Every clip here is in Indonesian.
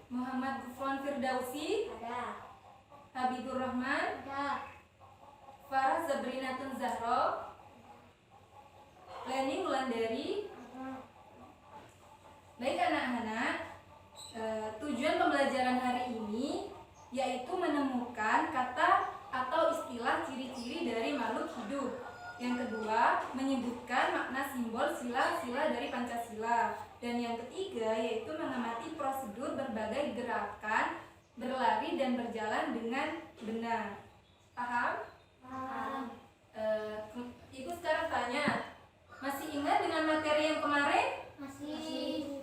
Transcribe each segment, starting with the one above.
Muhammad Gufron Firdausi. Ada. Habibur Rahman. Ada. Farah Zabrinatun Zahro. Leni Wulandari. Ada. Baik anak-anak, tujuan pembelajaran hari ini yaitu menemukan kata atau istilah ciri-ciri dari makhluk hidup. Yang kedua, menyebutkan makna simbol sila-sila dari Pancasila. Dan yang ketiga yaitu mengamati prosedur berbagai gerakan berlari dan berjalan dengan benar. Paham? Paham. Ibu sekarang tanya, masih ingat dengan materi yang kemarin? Masih.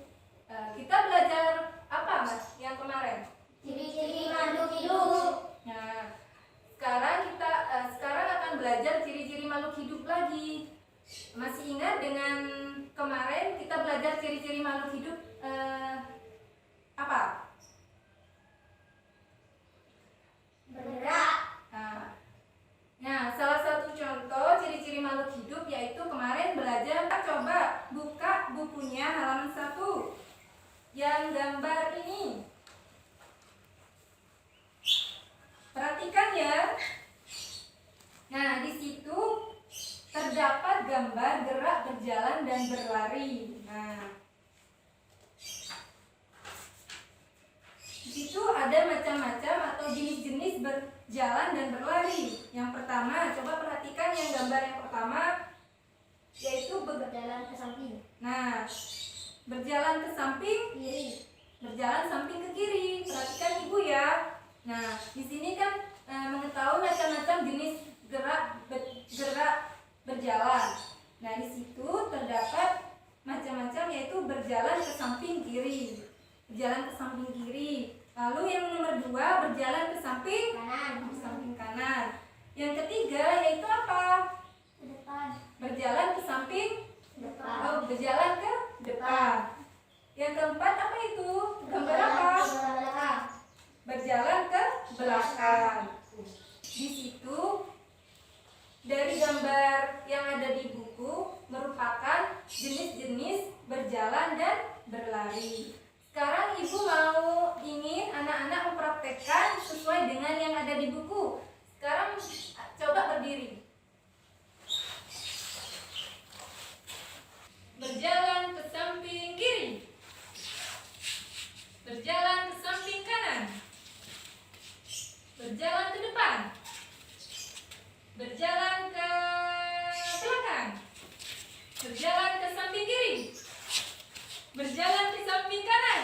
Kita belajar apa, Mas, yang kemarin? Ciri-ciri makhluk hidup. Nah, sekarang akan belajar ciri-ciri makhluk hidup lagi. Masih ingat dengan kemarin kita belajar ciri-ciri makhluk hidup apa? Bergerak. Nah, salah satu contoh ciri-ciri makhluk hidup yaitu kemarin belajar. Coba buka bukunya halaman 1 yang gambar ini. Perhatikan ya. Nah, di situ terdapat gambar gerak, berjalan, dan berlari. Nah, di situ ada macam-macam atau jenis-jenis berjalan dan berlari. Yang pertama, coba perhatikan yang gambar yang pertama, yaitu Berjalan ke samping. Nah, berjalan ke samping, Kiri. berjalan samping ke kiri. Perhatikan Ibu ya. Nah, di sini kan mengetahui macam-macam jenis gerak berjalan. Nah, di situ terdapat macam-macam yaitu berjalan ke samping kiri. Berjalan ke samping kiri. Lalu yang nomor 2 berjalan ke samping Kanan. kanan. Yang ketiga yaitu apa? Ke depan. Berjalan ke samping Depan. berjalan ke depan. Yang keempat apa itu? Gambar apa? Ke belakang. Berjalan ke belakang. Di situ dari gambar yang ada di buku merupakan jenis-jenis berjalan dan berlari. Sekarang Ibu ingin anak-anak mempraktekkan sesuai dengan yang ada di buku. Sekarang coba berdiri. Berjalan ke samping kiri. Berjalan ke samping kanan. Berjalan ke depan. Berjalan ke belakang. Berjalan ke samping kiri. Berjalan ke samping kanan.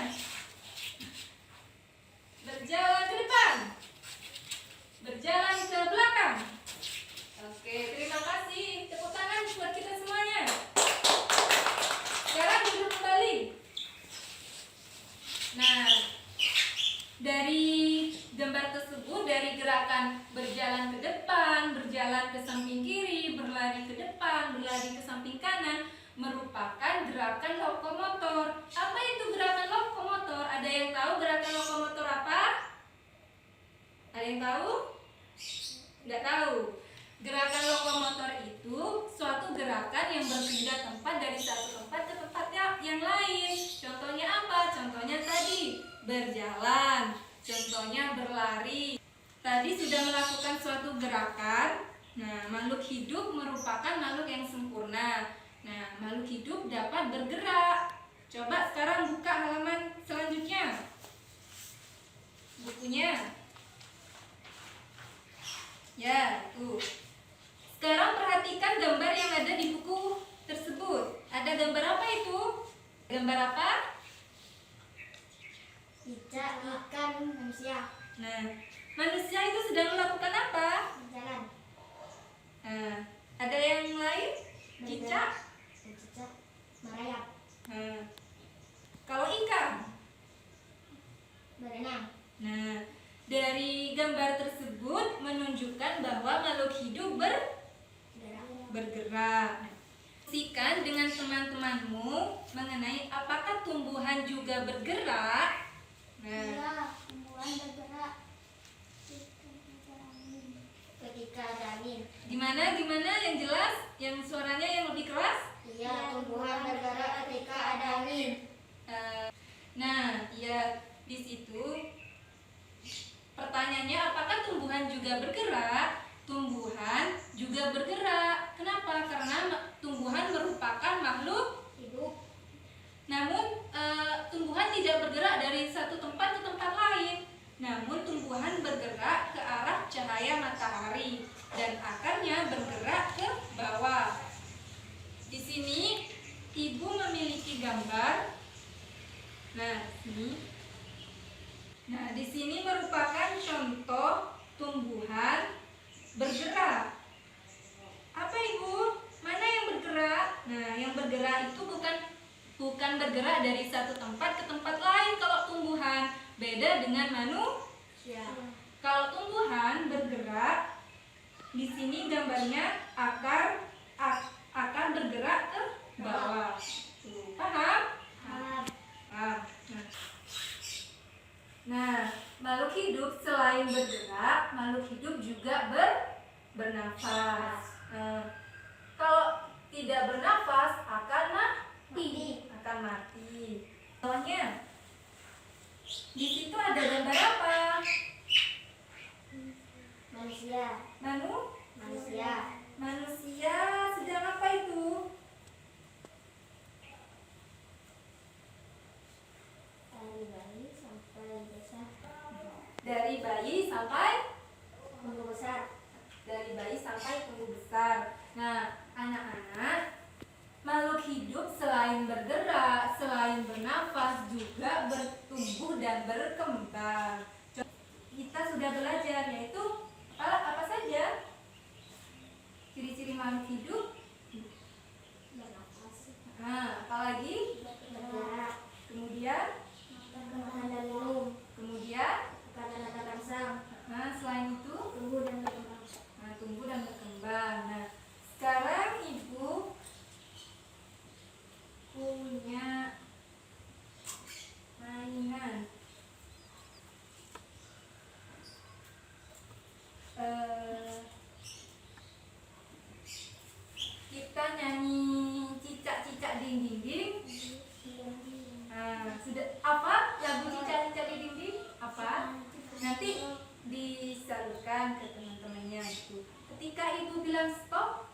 Berjalan ke depan. Berjalan ke belakang. Oke, terima kasih. Tepuk tangan buat kita semuanya. Sekarang duduk kembali. Nah, dari gambar tersebut, dari gerakan berjalan ke depan, berjalan ke samping kiri, berlari ke depan, berlari ke samping kanan, merupakan gerakan lokomotor. Apa itu gerakan lokomotor? Ada yang tahu gerakan lokomotor apa? Ada yang tahu? Nggak tahu. Gerakan lokomotor itu suatu gerakan yang berpindah tempat dari satu tempat ke tempat yang lain. Contohnya apa? Contohnya tadi berjalan, contohnya berlari. Tadi sudah melakukan suatu gerakan. Nah, makhluk hidup merupakan makhluk yang sempurna. Nah, makhluk hidup dapat bergerak. Coba sekarang buka halaman selanjutnya. Bukunya. Ya, tuh. Sekarang perhatikan gambar yang ada di buku tersebut. Ada gambar apa itu? Gambar apa? Cicak, ikan, manusia. Nah, manusia itu sedang melakukan apa? Berjalan. Nah, ada yang lain? Cicak? Cicak merayap. Nah, kalau ikan? Berenang. Nah, dari gambar tersebut menunjukkan bahwa makhluk hidup bergerak. Diskusikan dengan teman-temanmu mengenai apakah tumbuhan juga bergerak. Nah, Iya, tumbuhan bergerak ketika ada angin. gimana yang jelas? Yang suaranya yang lebih keras? Iya, tumbuhan bergerak ketika ada angin. Nah, ya Di situ pertanyaannya, apakah tumbuhan juga bergerak? Tumbuhan juga bergerak. Kenapa? Karena tumbuhan merupakan makhluk Hidup. namun tumbuhan tidak bergerak dari satu tempat ke tempat lain. Namun tumbuhan bergerak ke arah cahaya matahari dan akarnya bergerak ke bawah. Di sini ibu memiliki gambar. Nah, di sini merupakan contoh tumbuhan bergerak. Apa ibu? Mana yang bergerak? Nah, yang bergerak itu bukan bergerak dari satu tempat ke tempat lain kalau tumbuhan. Beda dengan manusia. Kalau tumbuhan bergerak, di sini gambarnya akar bergerak ke bawah. Tuh, paham? Paham. Nah, makhluk hidup selain bergerak, makhluk hidup juga bernafas. Kalau tidak bernafas akan mati. Contohnya, di situ ada gambar apa? Manusia. Manusia sedang apa itu? Dari bayi sampai Tumbuh besar. tumbuh besar. Nah, anak-anak, makhluk hidup selain bergerak, selain bernafas, juga bertumbuh dan berkembang. Kita sudah belajar, yaitu apa saja ciri-ciri makhluk hidup. Bernafas. Nah, apalagi? Bergerak. Kemudian, Makan dan minum. kemudian, Makan dan ada rangsang. selain itu, Tumbuh dan berkembang. tumbuh dan berkembang. Nah, sekarang ibu punya mainan. Kita nyanyi cicak-cicak dinding-dinding. Sudah apa lagu cicak-cicak di dinding? Apa? Nanti disalurkan ke teman-temannya itu. Ketika ibu bilang stop,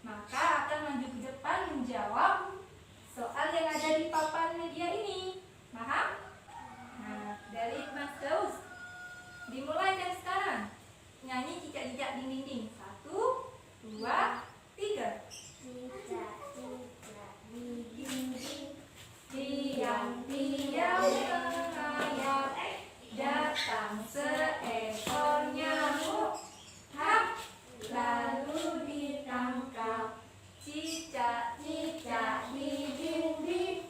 maka akan maju ke depan menjawab soal yang ada di papan media ini. Paham? Nah, dari Mas Daus, dimulai dari sekarang. Nyanyi cicak-cicak di dinding. 1, 2, 3. Cicak-cicak di dinding. Diam-diam mengayap, datang seekor nyamuk. Hap, lalu ditangkap. Cicak-cicak di dinding.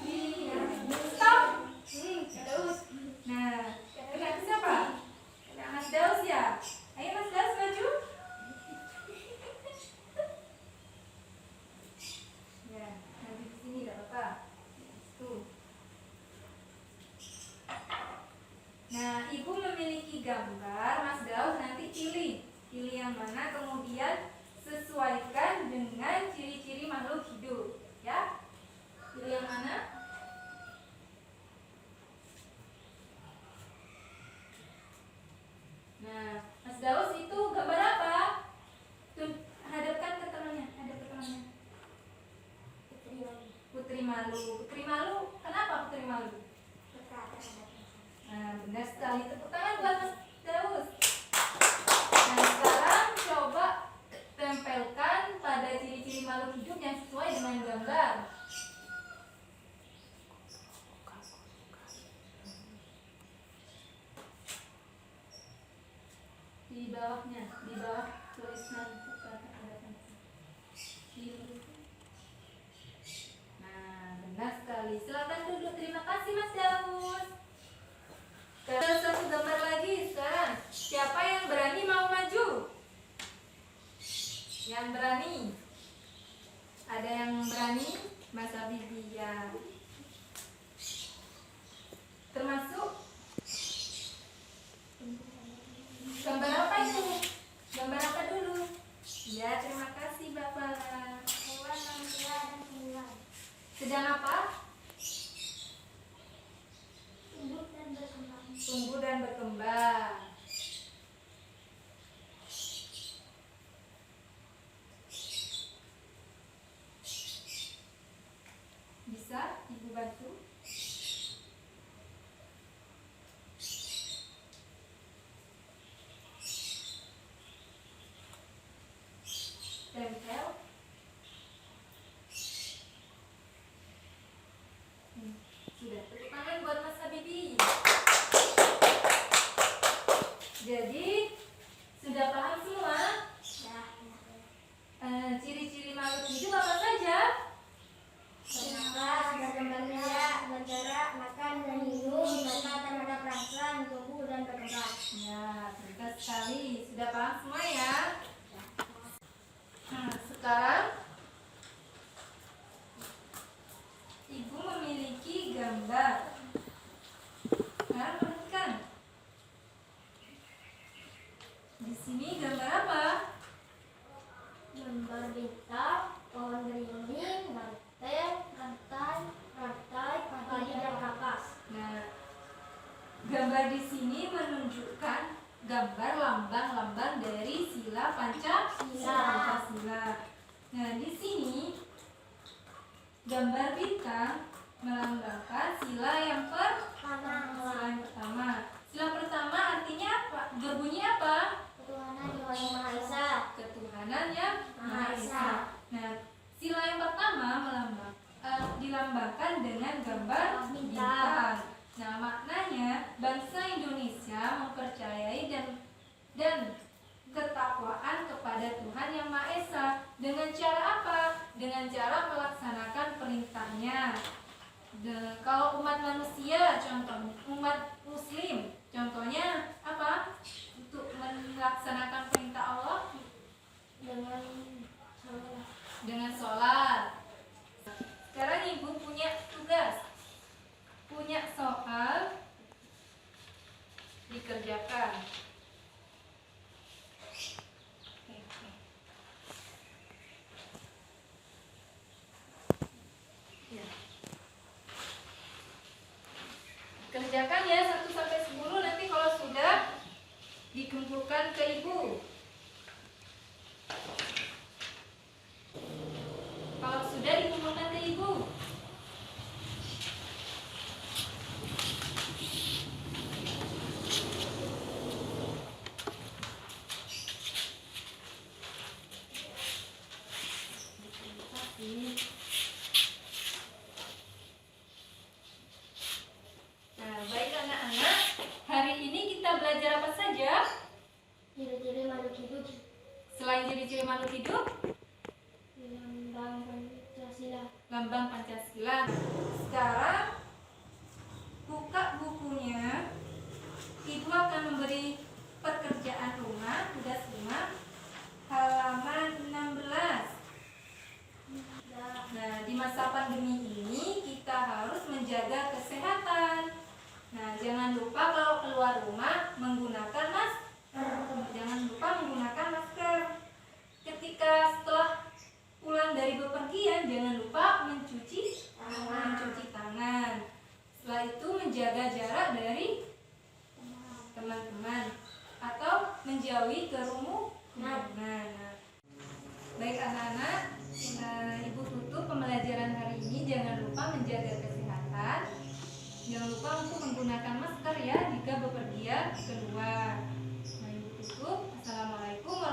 Diam. Stop. Terus. Nah, kena ke siapa? Kena Mas Daus ya? Ayo Mas Daus maju. Ya, maju di sini enggak apa-apa. Tuh. Nah, ibu memiliki gambar. Mas Daus nanti pilih yang mana, kemudian sesuaikan dengan ciri-ciri makhluk hidup, ya. Pilih yang mana? Nah, Mas Daus itu gambar apa? Tuh, hadapkan ke temannya, hadap ke temannya. Putri malu. Putri malu, kenapa putri malu? Nah, benar sekali. Tepuk tangan buat Mas Daus. Nah, sekarang coba tempelkan pada ciri-ciri makhluk hidup yang sesuai dengan gambar. Di bawahnya, di bawah tulisan kata-kata. Nah, benar sekali. Silakan duduk. Terima kasih Mas Daus. Satu gambar lagi sekarang. Siapa yang berani mau maju? Yang berani? Ada yang berani? Mas Habibie ya. Termasuk gambar apa itu? Gambar apa dulu? tumbuh dan berkembang. Bisa Ibu bantu? Tempel. Sudah, tepuk tangan buat Mas Habibi. Jadi sudah paham semua? Ciri-ciri makhluk hidup apa saja? Bernafas, berkembang-biak, bergerak, makan dan minum, serta terhadap perangsang, tumbuh dan berkembang. Ya, cerdas sekali. Sudah paham semua ya? Nah, sekarang Ibu memiliki gambar. Nah, perhatikan. Di sini gambar apa? Gambar bintang, pohon beringin, rantai, padi dan kapas. Nah, gambar di sini menunjukkan gambar lambang-lambang dari sila Pancasila. Nah, di sini gambar bintang melambangkan sila yang pertama. Sila pertama artinya apa? Berbunyi apa? Ketuhanan yang Maha Esa. Ketuhanan yang Maha Esa. Nah, sila yang pertama dilambangkan dengan gambar bintang. Nah, maknanya bangsa Indonesia mempercayai dan ketakwaan kepada Tuhan yang Maha Esa. Dengan cara apa? Dengan cara melaksanakan perintahnya. Kalau umat manusia, contohnya umat Muslim, contohnya apa? Untuk melaksanakan perintah Allah dengan sholat. Sekarang Ibu punya tugas, punya soal dikerjakan. Ya. Kerjakan ya 1 sampai 10, nanti kalau sudah dikumpulkan ke Ibu. Kalau sudah dikumpulkan ke Ibu. Nah, baik anak-anak, hari ini kita belajar apa saja? Ciri-ciri makhluk hidup. Selain ciri-ciri makhluk hidup, Lambang Pancasila. lambang Pancasila. Sekarang buka bukunya. Ibu akan memberi pekerjaan rumah, tugas rumah, halaman 16. Nah, di masa pandemi ini kita harus menjaga kesehatan. Nah, jangan lupa kalau keluar rumah menggunakan jangan lupa menggunakan masker. Ketika setelah pulang dari bepergian, jangan lupa mencuci tangan. Setelah itu menjaga jarak dari teman-teman atau menjauhi kerumunan. Nah, baik anak-anak, Ibu tutup pembelajaran hari ini. Jangan lupa menjaga kesehatan. Jangan lupa untuk menggunakan masker ya jika bepergian keluar. Nah, Ibu tutup. Assalamualaikum warahmatullahi wabarakatuh.